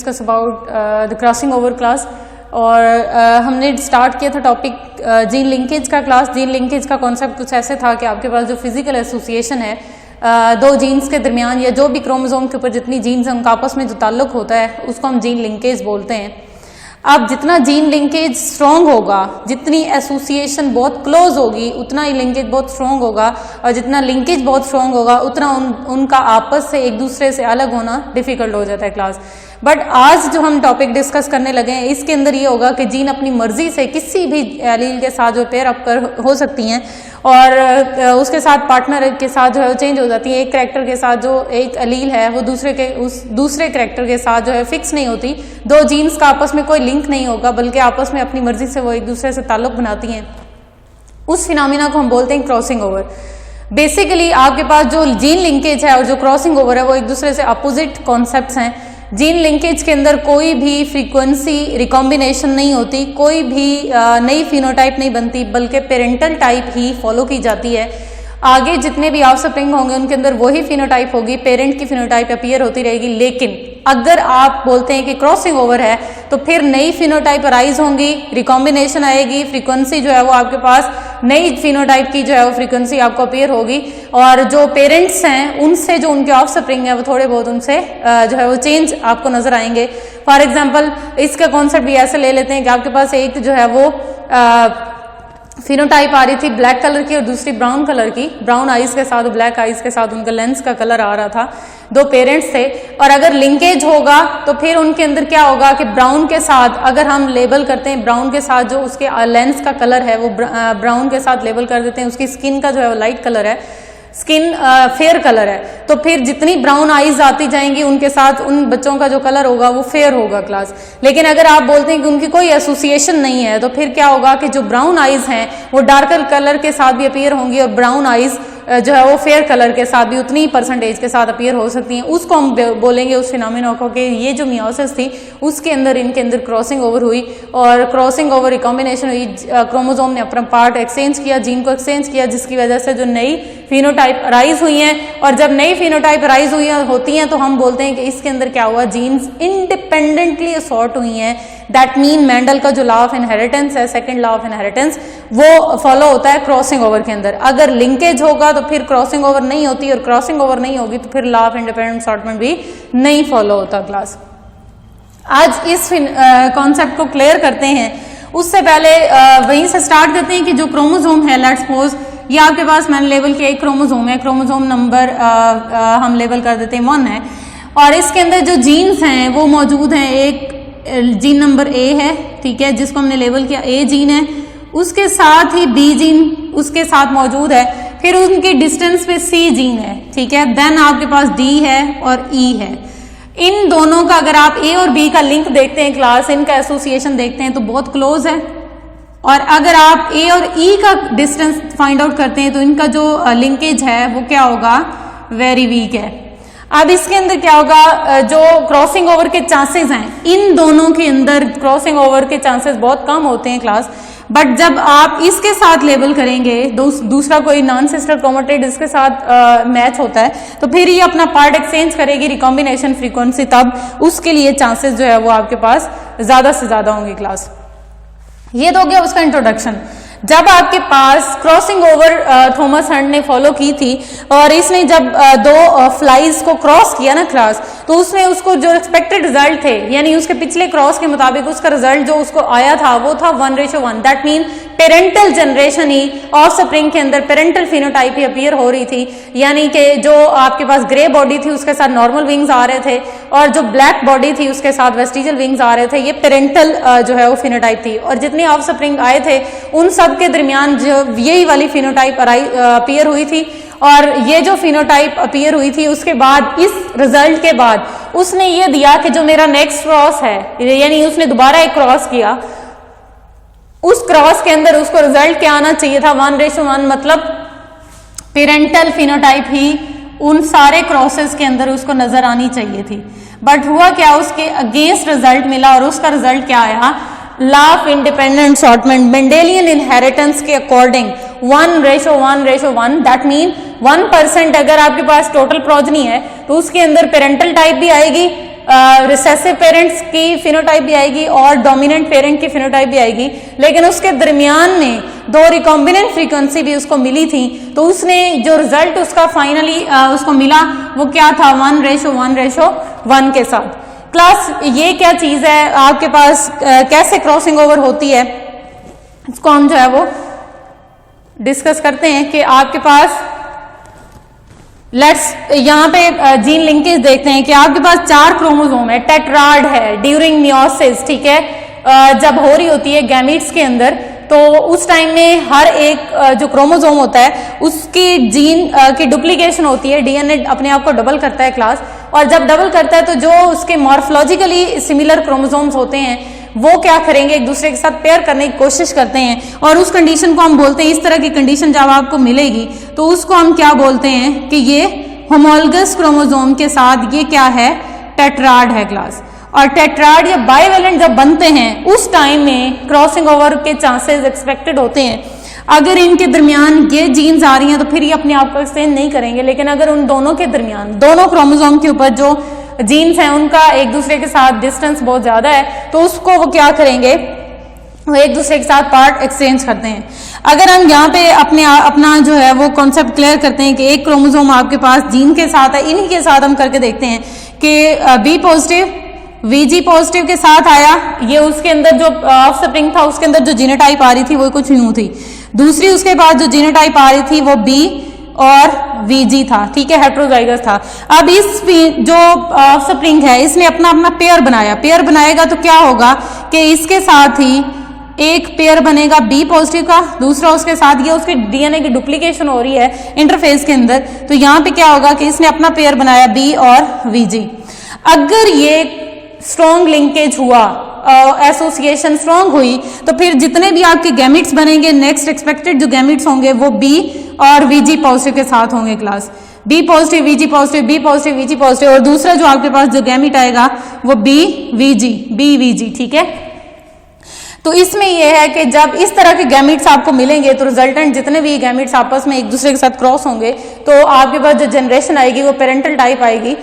Discuss about the crossing over class. और हमने start किया था टॉपिक जीन लिंकेज का क्लास। जीन लिंकेज का कॉन्सेप्ट कुछ ऐसे था कि आपके पास जो फिजिकल एसोसिएशन है दो जीन्स के दरमियान या जो भी क्रोमोसोम के ऊपर जितनी जीन्स हैं उनका आपस में जो ताल्लुक होता है उसको हम जीन लिंकेज बोलते हैं। अब जितना जीन लिंकेज स्ट्रॉन्ग होगा, जितनी एसोसिएशन बहुत क्लोज होगी, उतना ही लिंकेज बहुत स्ट्रॉन्ग होगा, और जितना लिंकेज बहुत स्ट्रॉन्ग होगा उतना उनका आपस से एक दूसरे से अलग होना डिफिकल्ट हो जाता है क्लास। बट आज जो हम टॉपिक डिस्कस करने लगे हैं इसके अंदर ये होगा कि जीन अपनी मर्जी से किसी भी एलील के साथ जो पेयर अप कर हो सकती हैं और उसके साथ पार्टनर के साथ जो है वो चेंज हो जाती है। एक कैरेक्टर के साथ जो एक एलील है वो दूसरे कैरेक्टर के साथ जो है फिक्स नहीं होती। दो जीन्स का आपस में कोई लिंक नहीं होगा बल्कि आपस में अपनी मर्जी से वो एक दूसरे से ताल्लुक बनाती हैं। उस फिनोमिना को हम बोलते हैं क्रॉसिंग ओवर। बेसिकली आपके पास जो जीन लिंकेज है और जो क्रॉसिंग ओवर है वो एक दूसरे से अपोजिट कॉन्सेप्ट्स हैं। जीन लिंकेज के अंदर कोई भी फ्रीक्वेंसी रिकॉम्बिनेशन नहीं होती, कोई भी नई फिनोटाइप नहीं बनती, बल्कि पेरेंटल टाइप ही फॉलो की जाती है। आगे जितने भी ऑफस्प्रिंग होंगे उनके अंदर वही फिनोटाइप होगी, पेरेंट की फिनोटाइप अपीयर होती रहेगी। लेकिन अगर आप बोलते हैं कि क्रॉसिंग ओवर है तो फिर नई फिनोटाइप अराइज होंगी, रिकॉम्बिनेशन आएगी, फ्रीक्वेंसी जो है वो आपके पास नई फिनोटाइप की जो है वो फ्रीक्वेंसी आपको अपीयर होगी, और जो पेरेंट्स हैं उनसे जो उनके ऑफस्प्रिंग है वो थोड़े बहुत उनसे जो है वो चेंज आपको नजर आएंगे। फॉर एग्जाम्पल इसका कॉन्सेप्ट भी ऐसे ले लेते हैं कि आपके पास एक जो है वो फिनोटाइप आ रही थी ब्लैक कलर की और दूसरी ब्राउन कलर की, ब्राउन आइज के साथ ब्लैक आइज के साथ उनका लेंस का कलर आ रहा था। दो पेरेंट्स थे और अगर लिंकेज होगा तो फिर उनके अंदर क्या होगा कि ब्राउन के साथ अगर हम लेबल करते हैं, ब्राउन के साथ जो उसके लेंस का कलर है वो ब्राउन के साथ लेबल कर देते हैं, उसकी स्किन का जो है वो लाइट कलर है, स्किन फेयर कलर है, तो फिर जितनी ब्राउन आईज आती जाएंगी उनके साथ उन बच्चों का जो कलर होगा वो फेयर होगा क्लास। लेकिन अगर आप बोलते हैं कि उनकी कोई एसोसिएशन नहीं है तो फिर क्या होगा कि जो ब्राउन आईज हैं वो डार्कर कलर के साथ भी अपीयर होंगी और ब्राउन आईज जो है वो फेयर कलर के साथ भी उतनी ही परसेंटेज के साथ अपीयर हो सकती हैं। उसको हम बोलेंगे उस फिनोमिना को कि ये जो मियोसिस थी उसके अंदर इनके अंदर क्रॉसिंग ओवर हुई, और क्रॉसिंग ओवर रिकॉम्बिनेशन हुई, क्रोमोसोम ने अपना पार्ट एक्सचेंज किया, जीन को एक्सचेंज किया, जिसकी वजह से जो नई फिनोटाइप अराइज हुई हैं। और जब नई फिनोटाइप अराइज होती हैं तो हम बोलते हैं कि इसके अंदर क्या हुआ, जीन्स इंडिपेंडेंटली असॉर्ट हुई हैं। दैट मीन मेंडल का जो लॉ ऑफ इनहेरिटेंस है, सेकंड लॉ ऑफ इनहेरिटेंस, वो फॉलो होता है क्रॉसिंग ओवर के अंदर। अगर लिंकेज होगा तो फिर क्रॉसिंग ओवर नहीं होती, और क्रॉसिंग ओवर नहीं होगी तो फिर लॉ ऑफ इंडिपेंडेंट असॉर्टमेंट भी नहीं फॉलो होता क्लास। आज इस कॉन्सेप्ट को क्लियर करते हैं। उससे पहले वहीं से स्टार्ट करते हैं कि जो क्रोमोसोम है, लेट्स सपोज ये आपके पास मैंने लेबल किया एक क्रोमोसोम है, क्रोमोसोम नंबर हम लेबल कर देते हैं 1 है, और इसके अंदर जो जीन्स हैं वो मौजूद हैं। एक जीन नंबर ए है, ठीक है, जिसको हमने लेबल किया ए जीन है, उसके साथ ही बी जीन उसके साथ मौजूद है, फिर उनकी डिस्टेंस पे सी जीन है, ठीक है, देन आपके पास डी है और ई है। इन दोनों का अगर आप ए और बी का लिंक देखते हैं क्लास, इनका एसोसिएशन देखते हैं तो बहुत क्लोज है, और अगर आप ए और ई का डिस्टेंस फाइंड आउट करते हैं तो इनका जो लिंकेज है वो क्या होगा, वेरी वीक है। अब इसके अंदर क्या होगा, जो क्रॉसिंग ओवर के चांसेस हैं इन दोनों के अंदर क्रॉसिंग ओवर के चांसेस बहुत कम होते हैं क्लास। बट जब आप इसके साथ लेबल करेंगे, दूसरा कोई नॉन सिस्टर क्रोमेटिड इसके साथ मैच होता है तो फिर ये अपना पार्ट एक्सचेंज करेगी, रिकॉम्बिनेशन फ्रीक्वेंसी, तब उसके लिए चांसेस जो है वो आपके पास ज्यादा से ज्यादा होंगे क्लास। ये तो हो गया उसका इंट्रोडक्शन। जब आपके पास क्रॉसिंग ओवर थॉमस हंट ने फॉलो की थी और इसने जब दो फ्लाइज को क्रॉस किया ना क्लास, तो उसने उसको जो एक्सपेक्टेड रिजल्ट थे, यानी उसके पिछले क्रॉस के मुताबिक उसका रिजल्ट जो उसको आया था वो था 1:1। That mean parental generation he offspring के अंदर पेरेंटल फिनोटाइप ही अपीयर हो रही थी, यानी कि जो आपके पास ग्रे बॉडी थी उसके साथ नॉर्मल विंग्स आ रहे थे, और जो ब्लैक बॉडी थी उसके साथ वेस्टिजियल विंग्स आ रहे थे। ये पेरेंटल जो है वो फिनोटाइप थी, और जितने ऑफस्प्रिंग आए थे उन सब के दरमियान जो यही वाली फिनोटाइप अपीयर हुई थी। और ये जो फिनोटाइप अपीयर हुई थी उसके बाद, इस रिजल्ट के बाद उसने ये दिया कि जो मेरा नेक्स्ट क्रॉस है, यानी उसने दोबारा एक क्रॉस किया, उस क्रॉस के अंदर उसको रिजल्ट क्या आना चाहिए था, 1:1, मतलब पेरेंटल फिनोटाइप ही उन सारे क्रॉसेस के अंदर उसको नजर आनी चाहिए थी। बट हुआ क्या, उसके अगेंस्ट रिजल्ट मिला, और उसका रिजल्ट क्या आया, law of independent assortment, Mendelian inheritance के अकॉर्डिंग 1:1:1। दैट मीन 1% अगर आपके पास टोटल प्रोजनी है तो उसके अंदर पेरेंटल टाइप भी आएगी, रिसेसिव पेरेंट्स की फिनोटाइप भी आएगी और डोमिनेंट पेरेंट की फिनोटाइप भी आएगी, लेकिन उसके दरमियान में 2 रिकॉम्बिनेंट फ्रीक्वेंसी भी उसको मिली थी, तो उसने जो रिजल्ट उसका फाइनली उसको मिला वो क्या था, 1:1:1 के साथ। क्लास ये क्या चीज है आपके पास, कैसे क्रॉसिंग ओवर होती है, इसको हम जो है वो डिस्कस करते हैं कि आपके पास लेट्स यहाँ पे जीन लिंकेज देखते हैं कि आपके पास 4 क्रोमोसोम है, टेट्राड है ड्यूरिंग मियोसिस, ठीक है, जब हो रही होती है गैमीट्स के अंदर, तो उस टाइम में हर एक जो क्रोमोसोम होता है उसकी जीन की डुप्लीकेशन होती है, डीएनए अपने आप को डबल करता है क्लास, और जब डबल करता है तो जो उसके मॉर्फोलॉजिकली सिमिलर क्रोमोसोम्स होते हैं वो क्या करेंगे, एक दूसरे के साथ पेयर करने की कोशिश करते हैं, और उस कंडीशन को हम बोलते हैं, इस तरह की कंडीशन जब आपको मिलेगी तो उसको हम क्या बोलते हैं कि ये होमोलगस क्रोमोसोम के साथ ये क्या है, टेट्राड है क्लास। और टेट्राड या बाइवेलेंट जब बनते हैं उस टाइम में क्रॉसिंग ओवर के चांसेस एक्सपेक्टेड होते हैं। अगर इनके दरमियान ये जीन्स आ रही हैं तो फिर ये अपने आप को एक्सचेंज नहीं करेंगे, लेकिन अगर उन दोनों के दरमियान, दोनों क्रोमोसोम के ऊपर जो जीन्स हैं उनका एक दूसरे के साथ डिस्टेंस बहुत ज्यादा है, तो उसको वो क्या करेंगे, वो एक दूसरे के साथ पार्ट एक्सचेंज करते हैं। अगर हम यहाँ पे अपना जो है वो कॉन्सेप्ट क्लियर करते हैं कि एक क्रोमोसोम आपके पास जीन के साथ है, इन्हीं के साथ हम करके देखते हैं कि बी पॉजिटिव वीजी पॉजिटिव के साथ आया, ये उसके अंदर जो ऑफस्प्रिंग था उसके अंदर जो जीनोटाइप आ रही थी वो कुछ यूं थी, दूसरी उसके बाद जो जीनोटाइप आ रही थी वो बी और वीजी था, ठीक है, हेट्रोजाइगस था। अब इस जो ऑफस्प्रिंग है इसने अपना अपना पेयर बनाया, पेयर बनाएगा तो क्या होगा कि इसके साथ ही एक पेयर बनेगा बी पॉजिटिव का, दूसरा उसके साथ, ये उसके डीएनए की डुप्लीकेशन हो रही है इंटरफेस के अंदर, तो यहाँ पे क्या होगा कि इसने अपना पेयर बनाया बी और वीजी। अगर ये स्ट्रॉन्ग लिंकेज हुआ, एसोसिएशन स्ट्रॉन्ग हुई, तो फिर जितने भी आपके गैमिट्स बनेंगे, नेक्स्ट एक्सपेक्टेड जो गैमिट्स होंगे वो बी और वीजी पॉजिटिव के साथ होंगे class, B positive VG positive, B positive VG positive, और दूसरा जो आपके पास जो गैमिट आएगा वो बी वीजी, ठीक है। तो इसमें यह है कि जब इस तरह के गैमिट्स आपको मिलेंगे तो रिजल्टेंट जितने भी गैमिट्स आपस में एक दूसरे के साथ क्रॉस होंगे तो आपके पास जो जनरेशन आएगी वो पेरेंटल टाइप आएगी,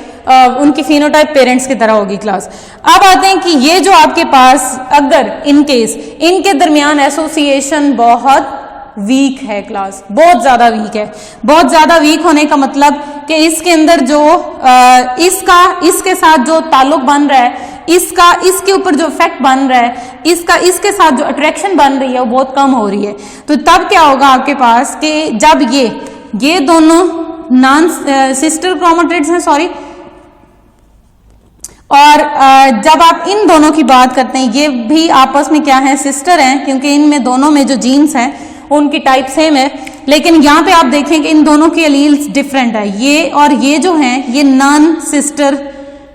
उनकी फिनोटाइप पेरेंट्स की तरह होगी क्लास। अब आते हैं कि ये जो आपके पास अगर इन केस इनके दरमियान एसोसिएशन बहुत वीक है क्लास, बहुत ज्यादा वीक है, बहुत ज्यादा वीक होने का मतलब कि इसके अंदर जो इसका इसके साथ जो ताल्लुक बन रहा है, इसका इसके ऊपर जो इफेक्ट बन रहा है, इसका इसके साथ जो अट्रैक्शन बन रही है वो बहुत कम हो रही है, तो तब क्या होगा आपके पास कि जब ये दोनों नॉन सिस्टर क्रोमेटिड्स हैं, सॉरी, और जब आप इन दोनों की बात करते हैं ये भी आपस में क्या है, सिस्टर हैं, क्योंकि इनमें दोनों में जो जीन्स हैं उनकी टाइप सेम है, लेकिन यहाँ पे आप देखें कि इन दोनों की एलील्स डिफरेंट है, ये और ये जो हैं ये नॉन सिस्टर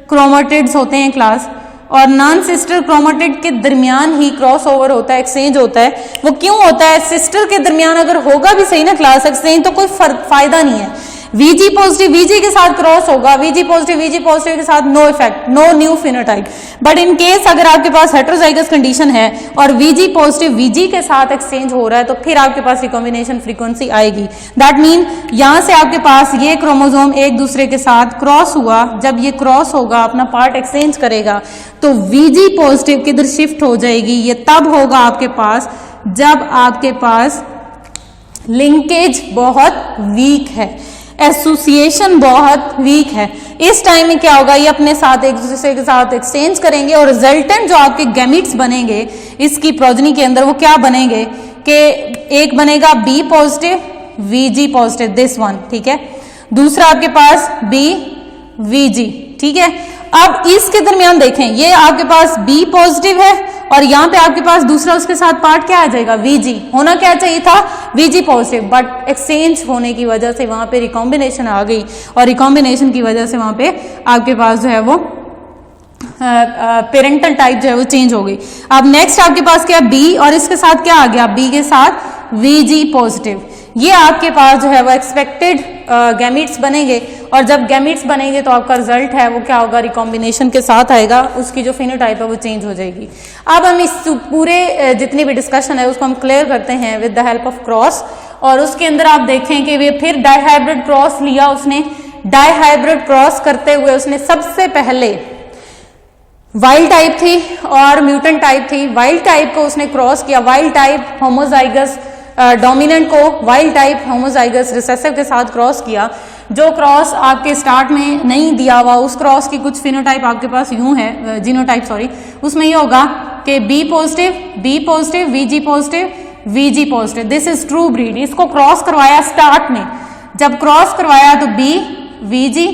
क्रोमेटिड्स होते हैं क्लास, और नॉन सिस्टर क्रोमेटिड के दरमियान ही क्रॉस ओवर होता है, एक्सचेंज होता है। वो क्यों होता है, सिस्टर के दरमियान अगर होगा भी सही ना क्लास एक्सचेंज तो कोई फायदा नहीं है, वीजी पॉजिटिव वीजी के साथ क्रॉस होगा, वीजी पॉजिटिव के साथ no effect, no new phenotype, but in case अगर आपके पास हेट्रोजाइगस कंडीशन है और वीजी पॉजिटिव वीजी के साथ एक्सचेंज हो रहा है तो फिर आपके पास रिकॉम्बिनेशन फ्रीक्वेंसी आएगी। दैट मीन यहां से आपके पास ये क्रोमोसोम एक दूसरे के साथ क्रॉस हुआ, जब ये क्रॉस होगा अपना पार्ट एक्सचेंज करेगा तो वीजी पॉजिटिव किधर शिफ्ट हो जाएगी, ये तब होगा आपके पास जब आपके पास लिंकेज बहुत वीक है, एसोसिएशन बहुत वीक है। इस टाइम में क्या होगा, ये अपने साथ एक दूसरे के साथ एक्सचेंज करेंगे और रिजल्टेंट जो आपके गैमिट्स बनेंगे इसकी प्रोजनी के अंदर वो क्या बनेंगे कि एक बनेगा B positive VG positive, this one, ठीक है, दूसरा आपके पास बी वीजी, ठीक है। अब इसके दरमियान देखें, ये आपके पास बी पॉजिटिव है और यहाँ पे आपके पास दूसरा उसके साथ पार्ट क्या आ जाएगा, वीजी, होना क्या चाहिए था वीजी पॉजिटिव, बट एक्सचेंज होने की वजह से वहां पे रिकॉम्बिनेशन आ गई और रिकॉम्बिनेशन की वजह से वहां पे आपके पास जो है वो पेरेंटल टाइप जो है वो चेंज हो गई। अब नेक्स्ट आपके पास क्या, बी और इसके साथ क्या आ गया, बी के साथ वीजी पॉजिटिव, ये आपके पास जो है वो एक्सपेक्टेड गैमिट्स बनेंगे और जब गैमिट्स बनेंगे तो आपका रिजल्ट है वो क्या होगा, रिकॉम्बिनेशन के साथ आएगा, उसकी जो फिनोटाइप है वो चेंज हो जाएगी। अब हम इस पूरे जितनी भी डिस्कशन है उसको हम क्लियर करते हैं with the help of cross, और उसके अंदर आप देखें कि वे फिर डाइहाइब्रिड क्रॉस लिया उसने, डाइहाइब्रिड क्रॉस करते हुए उसने सबसे पहले वाइल्ड टाइप थी और म्यूटेंट टाइप थी। वाइल्ड टाइप को उसने क्रॉस किया, वाइल्ड टाइप होमोजाइगस डोमिनेंट को वाइल्ड टाइप होमोजाइगस रिसेसिव के साथ क्रॉस किया। जो क्रॉस आपके स्टार्ट में नहीं दिया हुआ, उस क्रॉस की कुछ फिनोटाइप आपके पास यूं है, जीनोटाइप सॉरी, उसमें ये होगा कि B positive, VG positive, VG positive, this is true breed. इसको क्रॉस करवाया स्टार्ट में, जब क्रॉस करवाया तो बी वीजी,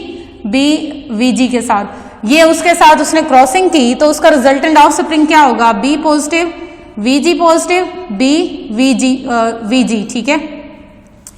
बी वीजी के साथ, ये उसके साथ उसने क्रॉसिंग की, तो उसका रिजल्टेंट ऑफ स्प्रिंग क्या होगा, B positive, VG positive, B VG, ठीक है,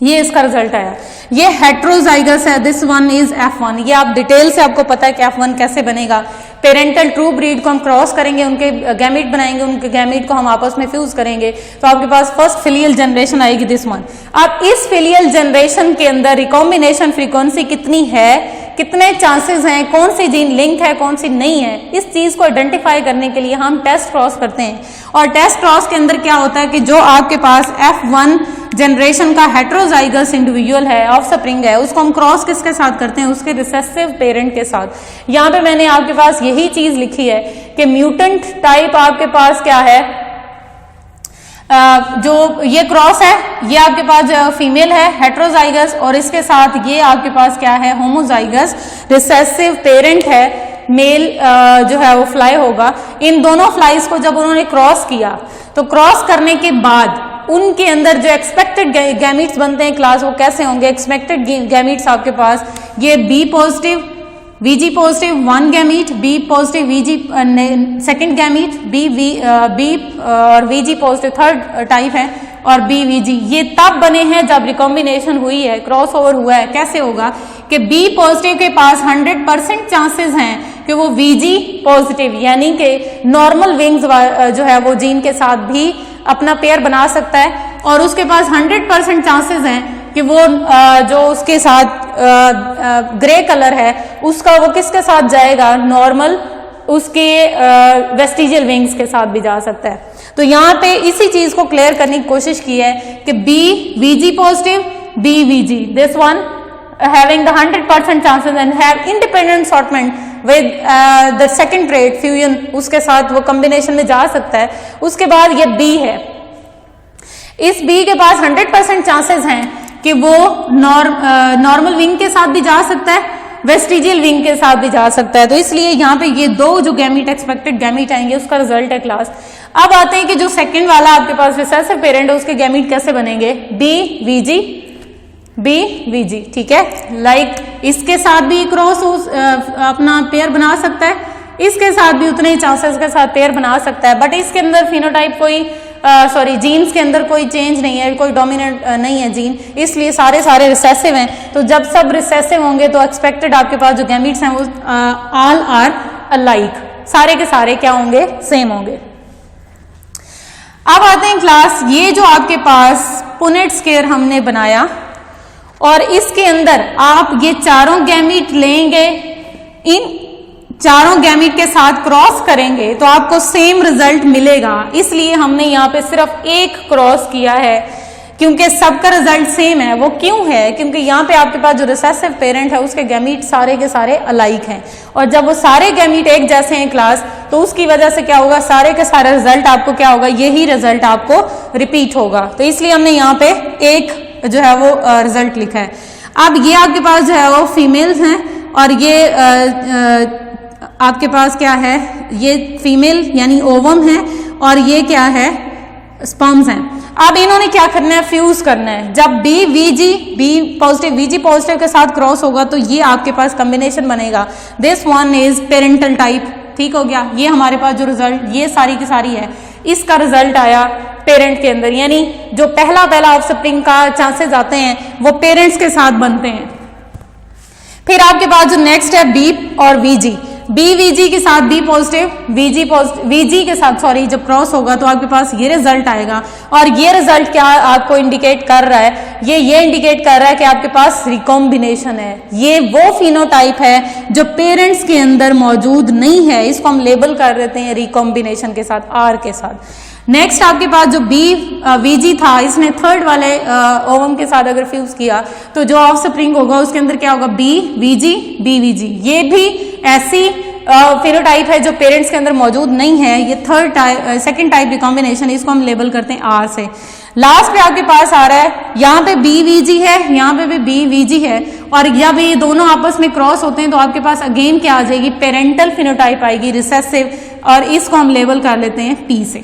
ये इसका रिजल्ट आया। ये हेट्रोजाइगस है, दिस वन इज F1। ये आप डिटेल से आपको पता है कि F1 कैसे बनेगा। पेरेंटल ट्रू ब्रीड को हम क्रॉस करेंगे, उनके गैमीट बनाएंगे, उनके गैमीट को हम आपस में फ्यूज करेंगे, तो आपके पास फर्स्ट फिलियल जनरेशन आएगी, दिस वन। अब इस फिलियल जनरेशन के अंदर रिकॉम्बिनेशन फ्रीक्वेंसी कितनी है, कितने चांसेस हैं, कौन सी जीन लिंक है, कौन सी नहीं है, इस चीज को आइडेंटिफाई करने के लिए हम टेस्ट क्रॉस करते हैं। और टेस्ट क्रॉस के अंदर क्या होता है कि जो आपके पास F1 जनरेशन का हेट्रोजाइगस इंडिविजुअल है, ऑफस्प्रिंग है, उसको हम क्रॉस किसके साथ करते हैं, उसके रिसेसिव पेरेंट के साथ। यहाँ पे मैंने आपके पास यही चीज लिखी है कि म्यूटेंट टाइप आपके पास क्या है, जो ये क्रॉस है, ये आपके पास फीमेल है हेट्रोजाइगस, और इसके साथ ये आपके पास क्या है, होमोजाइगस रिसेसिव पेरेंट है, मेल जो है वो फ्लाई होगा। इन दोनों फ्लाइज को जब उन्होंने क्रॉस किया, तो क्रॉस करने के बाद उनके अंदर जो एक्सपेक्टेड गैमीट्स बनते हैं क्लास, वो कैसे होंगे, एक्सपेक्टेड गैमीट्स आपके पास ये B positive, VG positive 1 gamete, B positive VG second gamete, B और वीजी पॉजिटिव थर्ड टाइप है, और बी वीजी। ये तब बने हैं जब रिकॉम्बिनेशन हुई है, क्रॉस ओवर हुआ है। कैसे होगा कि बी पॉजिटिव के पास 100% चांसेस हैं कि वो वीजी पॉजिटिव यानी कि नॉर्मल विंग्स जो है वो जीन के साथ भी अपना पेयर बना सकता है, और उसके पास 100% चांसेस हैं कि वो जो उसके साथ ग्रे कलर है उसका वो किसके साथ जाएगा, नॉर्मल उसके वेस्टिजियल विंग्स के साथ भी जा सकता है। तो यहाँ पे इसी चीज को क्लियर करने की कोशिश की है कि B VG positive, B VG, this one having the 100% chances and have independent assortment with the second trait fusion, उसके साथ वो कॉम्बिनेशन में जा सकता है। उसके बाद ये बी है, इस बी के पास 100% चांसेस हैं कि वो नॉर्मल विंग के साथ भी जा सकता है, वेस्टिजियल विंग के साथ भी जा सकता है। तो इसलिए यहाँ पे ये दो जो गैमीट एक्सपेक्टेड गैमीट आएंगे उसका रिजल्ट है क्लास। अब आते हैं कि जो सेकंड वाला आपके पास रिसेसिव पेरेंट है उसके गैमीट कैसे बनेंगे, बी वीजी, बी वीजी, ठीक है, लाइक इसके साथ भी क्रॉस अपना पेयर बना सकता है, इसके साथ भी उतने ही चांसेस के साथ पेयर बना सकता है, बट इसके अंदर फिनोटाइप कोई जीन्स के अंदर कोई चेंज नहीं है, कोई डोमिनेंट नहीं है जीन, इसलिए सारे रिसेसिव हैं। तो जब सब रिसेसिव होंगे तो एक्सपेक्टेड आपके पास जो गैमीट्स हैं वो ऑल आर अलाइक, सारे के सारे क्या होंगे, सेम होंगे। अब आते हैं क्लास, ये जो आपके पास पुनेट स्क्वायर हमने बनाया और इसके अंदर आप ये चारों गैमीट लेंगे, इन चारों गैमीट के साथ क्रॉस करेंगे तो आपको सेम रिजल्ट मिलेगा। इसलिए हमने यहाँ पे सिर्फ एक क्रॉस किया है क्योंकि सबका रिजल्ट सेम है। वो क्यों है, क्योंकि यहाँ पे आपके पास जो रिसेसिव पेरेंट है उसके गैमीट सारे के सारे अलाइक हैं, और जब वो सारे गैमीट एक जैसे हैं क्लास तो उसकी वजह से क्या होगा, सारे के सारे रिजल्ट आपको क्या होगा, यही रिजल्ट आपको रिपीट होगा। तो इसलिए हमने यहाँ पे एक जो है वो रिजल्ट लिखा है। अब ये आपके पास जो है वो फीमेल्स हैं और ये आपके पास क्या है, ये फीमेल यानी ओवम है और ये क्या है, स्पर्म्स हैं। अब इन्होंने क्या करना है, फ्यूज करना है। जब B VG, B positive VG positive के साथ क्रॉस होगा तो ये आपके पास कॉम्बिनेशन बनेगा, this one is parental type, ठीक हो गया। ये हमारे पास जो रिजल्ट, ये सारी की सारी है, इसका रिजल्ट आया पेरेंट के अंदर, यानी जो पहला ऑफस्प्रिंग का चांसेस आते हैं वो पेरेंट्स के साथ बनते हैं। फिर आपके पास जो नेक्स्ट है बी और वीजी, बी वीजी के साथ बी पॉजिटिव, वीजी के साथ सॉरी जब क्रॉस होगा तो आपके पास ये रिजल्ट आएगा। और ये रिजल्ट क्या आपको इंडिकेट कर रहा है, ये इंडिकेट कर रहा है कि आपके पास रिकॉम्बिनेशन है। ये वो फिनोटाइप है जो पेरेंट्स के अंदर मौजूद नहीं है, इसको हम लेबल कर देते हैं रिकॉम्बिनेशन के साथ, आर के साथ। नेक्स्ट आपके पास जो बी वीजी था, इसने थर्ड वाले ओवम के साथ अगर फ्यूज किया तो जो ऑफस्प्रिंग होगा उसके अंदर क्या होगा, बी वीजी, बी वीजी। ये भी ऐसी फिनोटाइप है जो पेरेंट्स के अंदर मौजूद नहीं है, ये सेकंड टाइप रिकॉम्बिनेशन, इसको हम लेबल करते हैं आर से। लास्ट पे आपके पास आ रहा है, यहाँ पे BVG है, यहाँ पे भी BVG है, और जब ये दोनों आपस में क्रॉस होते हैं तो आपके पास अगेन क्या आ जाएगी, पेरेंटल फिनोटाइप आएगी, रिसेसिव, और इसको हम लेबल कर लेते हैं P से।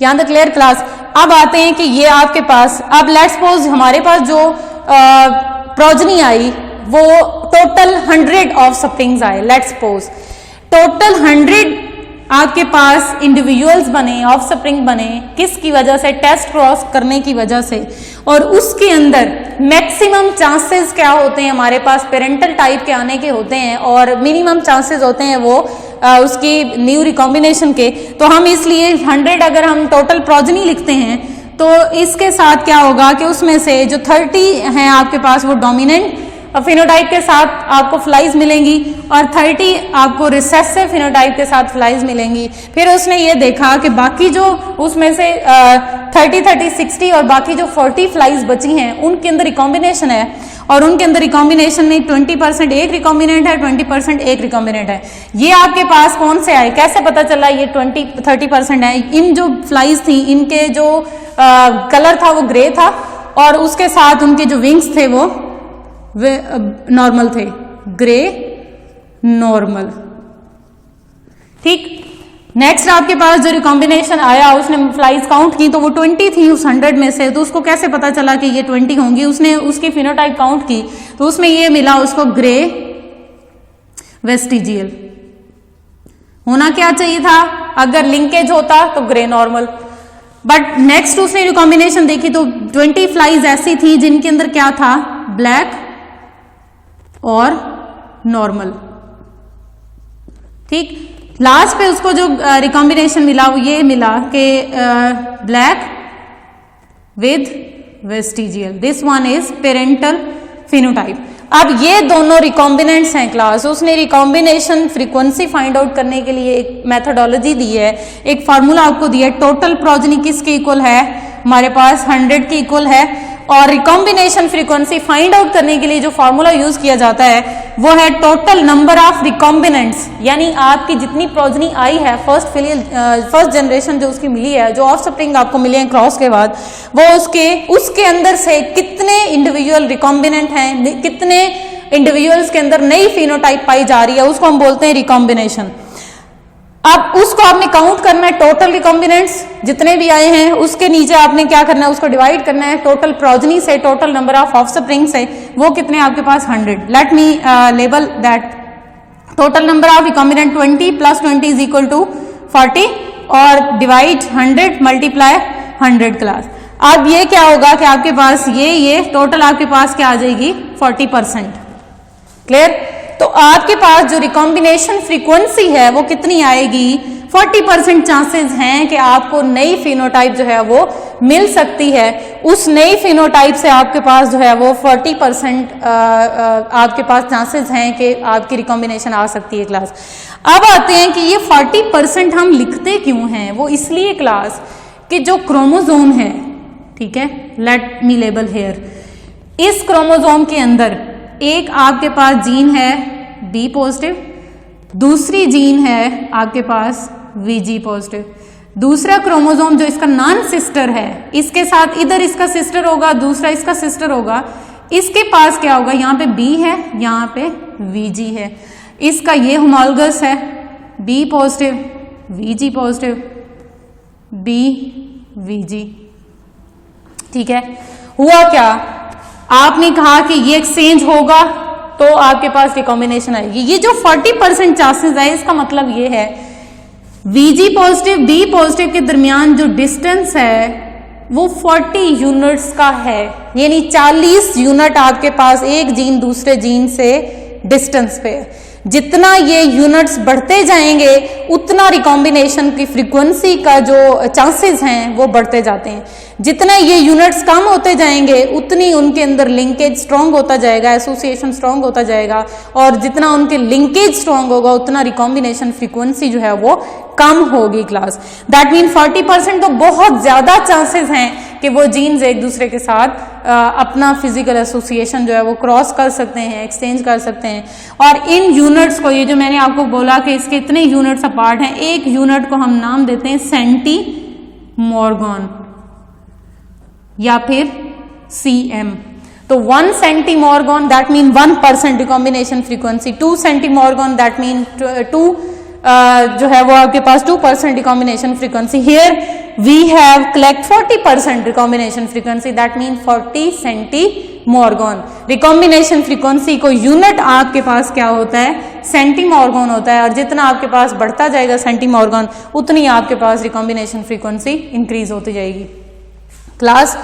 यहां तक क्लियर क्लास। अब आते हैं कि ये आपके पास, अब लेट्स सपोज हमारे पास जो प्रोजनी आई वो टोटल 100 ऑफस्प्रिंग्स आए, लेट्स सपोज टोटल 100 आपके पास इंडिविजुअल्स बने, ऑफस्प्रिंग बने, किसकी वजह से, टेस्ट क्रॉस करने की वजह से, और उसके अंदर मैक्सिमम चांसेस क्या होते हैं हमारे पास पेरेंटल टाइप के आने के होते हैं, और मिनिमम चांसेस होते हैं वो उसकी न्यू रिकॉम्बिनेशन के। तो हम इसलिए 100 अगर हम टोटल प्रोजनी लिखते हैं तो इसके साथ क्या होगा कि उसमें से जो 30 हैं आपके पास वो डोमिनेंट फिनोटाइप के साथ आपको फ्लाइज मिलेंगी, और 30 आपको रिसेसिव फिनोटाइप के साथ फ्लाइज मिलेंगी। फिर उसने ये देखा कि बाकी जो उसमें से 30, 30, 60 और बाकी जो 40 फ्लाइज बची हैं उनके अंदर रिकॉम्बिनेशन है, और उनके अंदर रिकॉम्बिनेशन में 20% एक रिकॉम्बिनेंट है, 20% एक रिकॉम्बिनेंट है। ये आपके पास कौन से आए, कैसे पता चला ये 30% है? इन जो फ्लाइज थी इनके जो कलर था वो ग्रे था, और उसके साथ उनके जो विंग्स थे वो नॉर्मल थे, ग्रे नॉर्मल। ठीक, नेक्स्ट आपके पास जो रिकॉम्बिनेशन आया, उसने फ्लाइज काउंट की तो वो 20 थी उस 100 में से, तो उसको कैसे पता चला कि ये 20 होंगी? उसने उसकी फिनोटाइप काउंट की तो उसमें ये मिला उसको ग्रे वेस्टिजियल। होना क्या चाहिए था, अगर लिंकेज होता तो ग्रे नॉर्मल, बट नेक्स्ट उसने रिकॉम्बिनेशन देखी तो 20 फ्लाइज ऐसी थी जिनके अंदर क्या था, ब्लैक और नॉर्मल। ठीक, लास्ट पे उसको जो रिकॉम्बिनेशन मिला वो ये मिला कि black with vestigial, this one is parental phenotype. अब ये दोनों रिकॉम्बिनेंट्स हैं क्लास, उसने रिकॉम्बिनेशन फ्रीक्वेंसी फाइंड आउट करने के लिए एक मेथोडोलॉजी दी है, एक फार्मूला आपको दिया है। टोटल प्रोजनी किसके इक्वल है, हमारे पास 100 के इक्वल है, और रिकॉम्बिनेशन फ्रीक्वेंसी फाइंड आउट करने के लिए जो फार्मूला यूज किया जाता है वो है टोटल नंबर ऑफ रिकॉम्बिनेंट्स, यानी आपकी जितनी प्रोजनी आई है फर्स्ट जनरेशन जो उसकी मिली है, जो ऑफस्प्रिंग आपको मिले हैं क्रॉस के बाद, वो उसके अंदर से कितने इंडिविजुअल रिकॉम्बिनेंट हैं, कितने इंडिविजुअल्स के अंदर नई फिनोटाइप पाई जा रही है, उसको हम बोलते हैं रिकॉम्बिनेशन। अब उसको आपने काउंट करना है, टोटल रिकॉम्बिनेंट्स जितने भी आए हैं उसके नीचे आपने क्या करना है, उसको डिवाइड करना है टोटल प्रोजनी से, टोटल नंबर ऑफ ऑफस्प्रिंग से, वो कितने आपके पास 100। Let me label that total number of recombinant 20 + 20 is equal to 40, और डिवाइड 100 मल्टीप्लाई 100 क्लास। अब ये क्या होगा कि आपके पास ये टोटल आपके पास क्या आ जाएगी, 40%। क्लियर? तो आपके पास जो रिकॉम्बिनेशन फ्रीक्वेंसी है वो कितनी आएगी, 40% चांसेस हैं कि आपको नई फिनोटाइप जो है वो मिल सकती है। उस नई फिनोटाइप से आपके पास जो है वो 40% आपके पास चांसेस हैं कि आपकी रिकॉम्बिनेशन आ सकती है क्लास। अब आते हैं कि ये 40% हम लिखते क्यों हैं, वो इसलिए क्लास कि जो क्रोमोजोम है, ठीक है, लेट मी लेबल हेयर, इस क्रोमोजोम के अंदर एक आपके पास जीन है बी पॉजिटिव, दूसरी जीन है आपके पास VG पॉजिटिव, दूसरा क्रोमोजोम जो इसका नॉन सिस्टर है, इसके साथ इधर इसका सिस्टर होगा, दूसरा इसका सिस्टर होगा, इसके पास क्या होगा, यहाँ पे B है, यहाँ पे VG है, इसका ये होमोलगस है, B positive VG positive B VG। ठीक है, हुआ क्या, आपने कहा कि ये एक्सचेंज होगा तो आपके पास रिकॉम्बिनेशन आएगी। ये जो 40% चांसेस है, इसका मतलब ये है VG पॉजिटिव B पॉजिटिव के दरमियान जो डिस्टेंस है वो 40 यूनिट्स का है, यानी 40 यूनिट आपके पास एक जीन दूसरे जीन से डिस्टेंस पे। जितना ये यूनिट्स बढ़ते जाएंगे उतना रिकॉम्बिनेशन की फ्रीक्वेंसी का जो चांसेस हैं वो बढ़ते जाते हैं। जितना ये यूनिट्स कम होते जाएंगे उतनी उनके अंदर लिंकेज स्ट्रांग होता जाएगा, एसोसिएशन स्ट्रांग होता जाएगा, और जितना उनके लिंकेज स्ट्रांग होगा उतना रिकॉम्बिनेशन फ्रीक्वेंसी जो है वो कम होगी क्लास। दैट मीन 40% तो बहुत ज्यादा चांसेस हैं कि वो जीन्स एक दूसरे के साथ अपना फिजिकल एसोसिएशन जो है वो क्रॉस कर सकते हैं, एक्सचेंज कर सकते हैं। और इन यूनिट्स को, ये जो मैंने आपको बोला कि इसके इतने यूनिट्स अपार्ट हैं, एक यूनिट को हम नाम देते हैं सेंटीमॉर्गन या फिर CM। तो 1 centimorgan that mean 1% recombination frequency, 2 centimorgan that mean 2 जो है वो आपके पास 2% recombination frequency. Here we have collect 40% recombination frequency that mean 40 centimorgan. Recombination frequency को यूनिट आपके पास क्या होता है, सेंटीमॉर्गन होता है, और जितना आपके पास बढ़ता जाएगा सेंटीमॉर्गन उतनी आपके पास रिकॉम्बिनेशन फ्रीक्वेंसी इंक्रीज होती जाएगी। क्लास,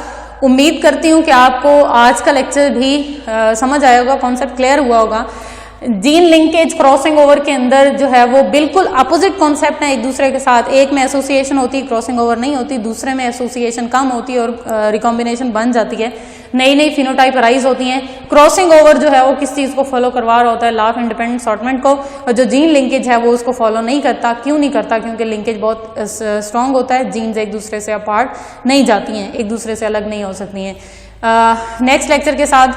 उम्मीद करती हूँ कि आपको आज का लेक्चर भी समझ आया होगा, कॉन्सेप्ट क्लियर हुआ होगा। जीन लिंकेज क्रॉसिंग ओवर के अंदर जो है वो बिल्कुल अपोजिट कॉन्सेप्ट है एक दूसरे के साथ। एक में एसोसिएशन होती है, क्रॉसिंग ओवर नहीं होती, दूसरे में एसोसिएशन कम होती है और रिकॉम्बिनेशन बन जाती है, नई नई फिनोटाइप अराइज होती हैं। क्रॉसिंग ओवर जो है वो किस चीज़ को फॉलो करवा रहा होता है, लॉ ऑफ इंडिपेंडेंट असॉर्टमेंट को, और जो जीन लिंकेज है वो उसको फॉलो नहीं करता। क्यों नहीं करता? क्योंकि लिंकेज बहुत स्ट्रांग होता है, जीन्स एक दूसरे से अपार्ट नहीं जाती हैं, एक दूसरे से अलग नहीं हो सकती हैं। नेक्स्ट लेक्चर के साथ